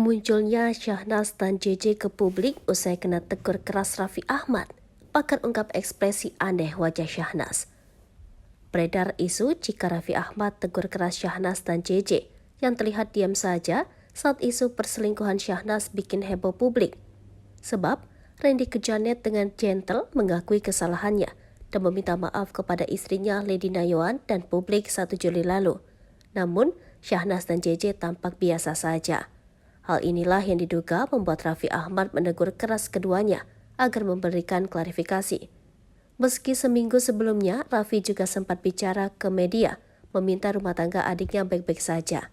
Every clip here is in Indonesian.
Munculnya Syahnas dan JJ ke publik usai kena tegur keras Raffi Ahmad. Pakar ungkap ekspresi aneh wajah Syahnas. Beredar isu jika Raffi Ahmad tegur keras Syahnas dan JJ yang terlihat diam saja saat isu perselingkuhan Syahnas bikin heboh publik. Sebab Randy Kejanet dengan gentle mengakui kesalahannya dan meminta maaf kepada istrinya Lady Nayoan dan publik 1 Juli lalu. Namun Syahnas dan JJ tampak biasa saja. Hal inilah yang diduga membuat Raffi Ahmad menegur keras keduanya agar memberikan klarifikasi. Meski seminggu sebelumnya, Raffi juga sempat bicara ke media, meminta rumah tangga adiknya baik-baik saja.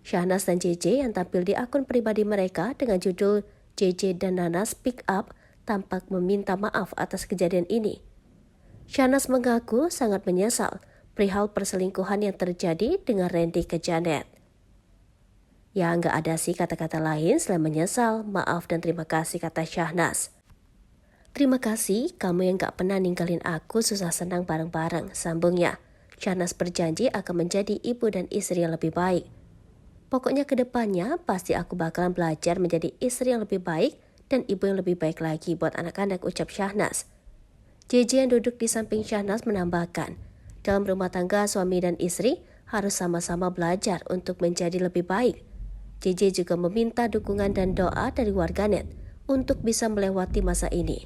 Syahnas dan JJ yang tampil di akun pribadi mereka dengan judul JJ dan Nana Speak Up tampak meminta maaf atas kejadian ini. Syahnas mengaku sangat menyesal perihal perselingkuhan yang terjadi dengan Randy Kejanet. Ya, nggak ada sih kata-kata lain selain menyesal, maaf, dan terima kasih, kata Syahnas. Terima kasih, kamu yang nggak pernah ninggalin aku susah senang bareng-bareng, sambungnya. Syahnas berjanji akan menjadi ibu dan istri yang lebih baik. Pokoknya ke depannya pasti aku bakalan belajar menjadi istri yang lebih baik dan ibu yang lebih baik lagi buat anak-anak, ucap Syahnas. JJ yang duduk di samping Syahnas menambahkan, dalam rumah tangga suami dan istri harus sama-sama belajar untuk menjadi lebih baik. JJ juga meminta dukungan dan doa dari warganet untuk bisa melewati masa ini.